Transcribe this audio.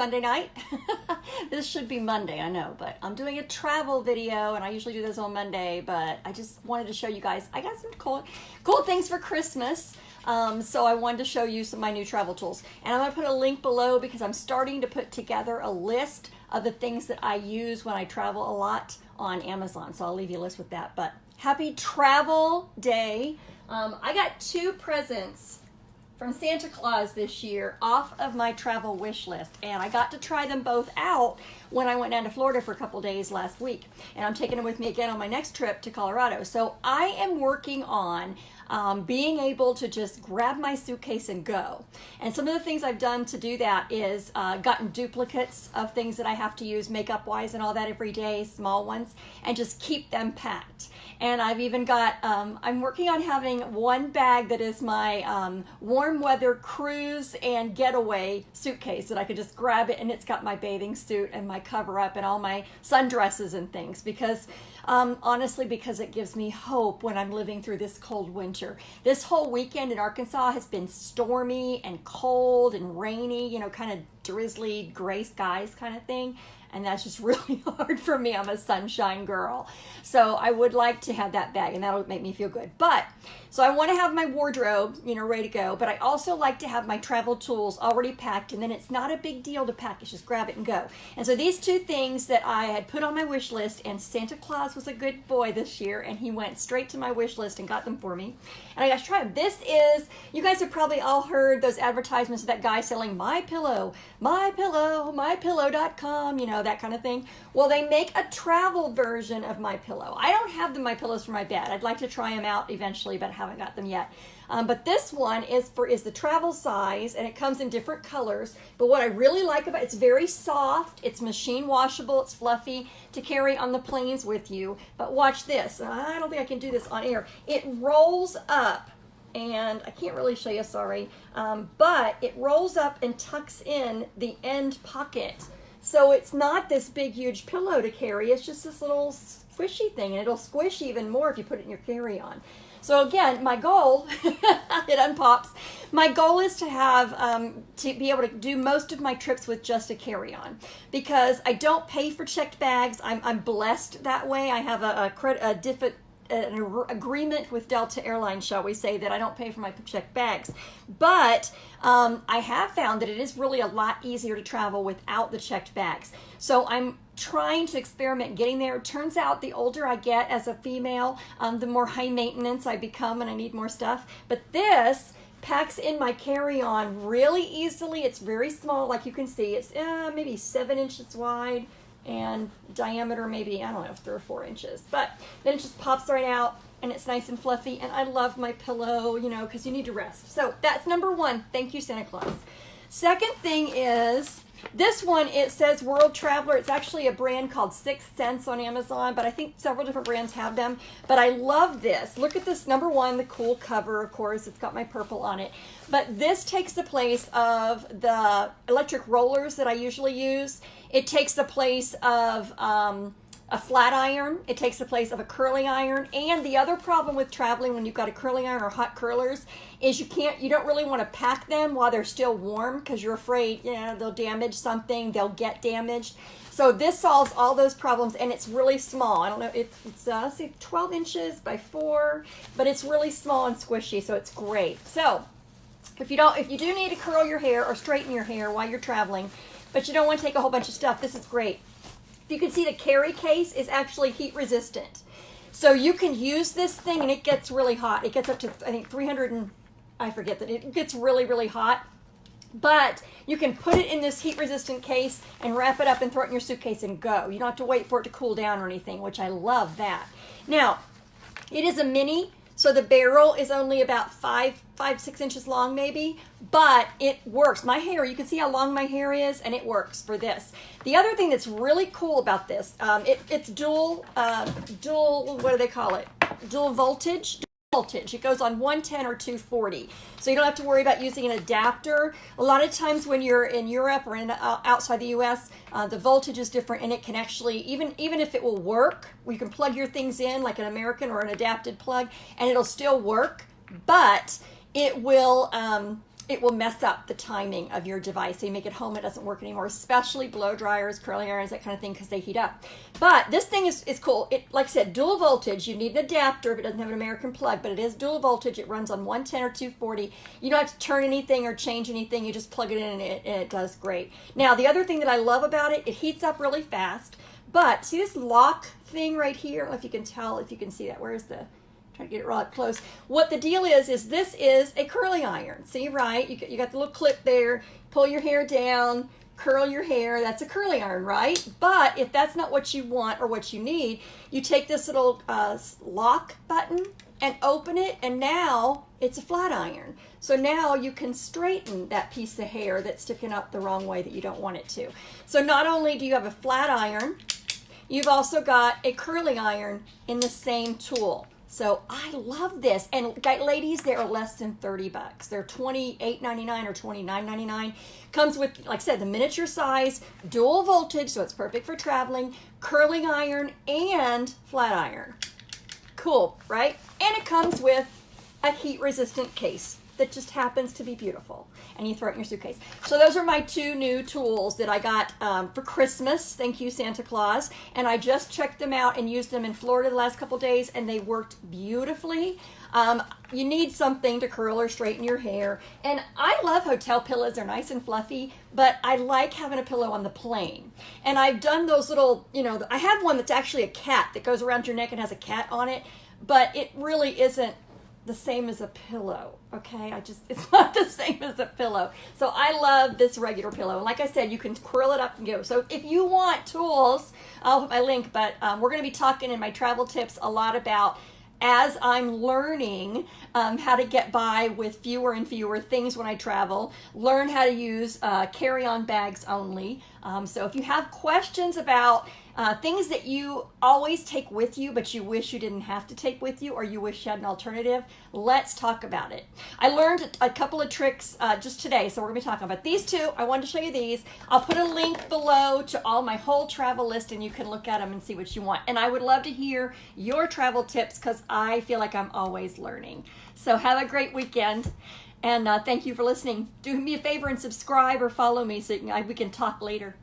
Sunday night. This should be Monday, I know, but I'm doing a travel video and I usually do this on Monday, but I just wanted to show you guys, I got some cool things for Christmas. So I wanted to show you some of my new travel tools. And I'm going to put a link below because I'm starting to put together a list of the things that I use when I travel a lot on Amazon. So I'll leave you a list with that. But happy travel day. I got 2 presents from Santa Claus this year off of my travel wish list, and I got to try them both out when I went down to Florida for a couple days last week, and I'm taking them with me again on my next trip to Colorado. So I am working on being able to just grab my suitcase and go. And some of the things I've done to do that is gotten duplicates of things that I have to use makeup wise and all that every day, small ones, and just keep them packed. And I've even got, I'm working on having one bag that is my warm weather cruise and getaway suitcase that I could just grab it, and it's got my bathing suit and my cover up and all my sundresses and things, because honestly, because it gives me hope when I'm living through this cold winter. This whole weekend in Arkansas has been stormy and cold and rainy, you know, kind of drizzly gray skies kind of thing. And that's just really hard for me. I'm a sunshine girl. So I would like to have that bag, and that'll make me feel good. But, so I want to have my wardrobe, you know, ready to go. But I also like to have my travel tools already packed, and then it's not a big deal to pack. It's just grab it and go. And so these 2 things that I had put on my wish list, and Santa Claus was a good boy this year, and he went straight to my wish list and got them for me. And I got to try them. This is, you guys have probably all heard those advertisements of that guy selling My Pillow, mypillow.com, you know, that kind of thing. Well, they make a travel version of My Pillow. I don't have the My Pillows for my bed. I'd like to try them out eventually, but I haven't got them yet. But this one is the travel size, and it comes in different colors. But what I really like about it, it's very soft, it's machine washable, it's fluffy to carry on the planes with you. But watch this. I don't think I can do this on air. It rolls up, and I can't really show you, sorry, but it rolls up and tucks in the end pocket. So it's not this big, huge pillow to carry. It's just this little squishy thing, and it'll squish even more if you put it in your carry-on. So again, my goal, it unpops, my goal is to have, to be able to do most of my trips with just a carry-on, because I don't pay for checked bags. I'm blessed that way. I have an agreement with Delta Airlines, shall we say, that I don't pay for my checked bags. But I have found that it is really a lot easier to travel without the checked bags. So I'm trying to experiment getting there. It turns out the older I get as a female, the more high maintenance I become and I need more stuff. But this packs in my carry-on really easily. It's very small, like you can see. It's maybe 7 inches wide, and diameter maybe, I don't know, 3 or 4 inches. But then it just pops right out, and it's nice and fluffy, and I love my pillow, you know, because you need to rest. So that's number 1. Thank you, Santa Claus. Second thing is, this one, it says World Traveler. It's actually a brand called 6 Sense on Amazon, but I think several different brands have them. But I love this. Look at this, number 1, the cool cover, of course. It's got my purple on it. But this takes the place of the electric rollers that I usually use. It takes the place of a flat iron. It takes the place of a curling iron. And the other problem with traveling when you've got a curling iron or hot curlers is you don't really want to pack them while they're still warm, because you're afraid, you know, they'll damage something, they'll get damaged. So this solves all those problems, and it's really small. I don't know, it's let's see, 12 inches by 4, but it's really small and squishy, so it's great. So if you do need to curl your hair or straighten your hair while you're traveling, but you don't want to take a whole bunch of stuff, this is great. You can see the carry case is actually heat resistant. So you can use this thing, and it gets really hot. It gets up to, I think, 300 and, I forget that. It gets really, really hot. But you can put it in this heat resistant case and wrap it up and throw it in your suitcase and go. You don't have to wait for it to cool down or anything, which I love that. Now, it is a mini, so the barrel is only about 6 inches long maybe, but it works. My hair, you can see how long my hair is, and it works for this. The other thing that's really cool about this, it's dual, what do they call it? Dual voltage. It goes on 110 or 240, so you don't have to worry about using an adapter. A lot of times when you're in Europe or outside the US, the voltage is different, and it can actually, even if it will work, you can plug your things in like an American or an adapted plug, and it'll still work, but it will it will mess up the timing of your device. So you make it home, it doesn't work anymore, especially blow dryers, curling irons, that kind of thing, because they heat up. But this thing is cool. It, like I said, dual voltage. You need an adapter if it doesn't have an American plug, but it is dual voltage. It runs on 110 or 240. You don't have to turn anything or change anything. You just plug it in and it does great. Now, the other thing that I love about it, it heats up really fast. But see this lock thing right here? I don't know if you can tell, if you can see that. Where's the... Try to get it real up close. What the deal is this is a curling iron. See, right? You got the little clip there. Pull your hair down, curl your hair. That's a curling iron, right? But if that's not what you want or what you need, you take this little lock button and open it, and now it's a flat iron. So now you can straighten that piece of hair that's sticking up the wrong way that you don't want it to. So not only do you have a flat iron, you've also got a curling iron in the same tool. So I love this. And ladies, they are less than 30 bucks. They're $28.99 or $29.99. Comes with, like I said, the miniature size, dual voltage, so it's perfect for traveling, curling iron, and flat iron. Cool, right? And it comes with a heat-resistant case that just happens to be beautiful. And you throw it in your suitcase. So those are my two new tools that I got for Christmas. Thank you, Santa Claus. And I just checked them out and used them in Florida the last couple days, and they worked beautifully. You need something to curl or straighten your hair. And I love hotel pillows. They're nice and fluffy, but I like having a pillow on the plane. And I've done those little, you know, I have one that's actually a cat that goes around your neck and has a cat on it, but it really isn't the same as a pillow, okay? It's not the same as a pillow. So I love this regular pillow. And like I said, you can curl it up and go. So if you want tools, I'll put my link, but we're gonna be talking in my travel tips a lot about, as I'm learning how to get by with fewer and fewer things when I travel, learn how to use carry-on bags only. So if you have questions about things that you always take with you, but you wish you didn't have to take with you, or you wish you had an alternative, let's talk about it. I learned a couple of tricks just today, so we're gonna be talking about these two. I wanted to show you these. I'll put a link below to all my whole travel list, and you can look at them and see what you want. And I would love to hear your travel tips, because I feel like I'm always learning. So have a great weekend, and thank you for listening. Do me a favor and subscribe or follow me so we can talk later.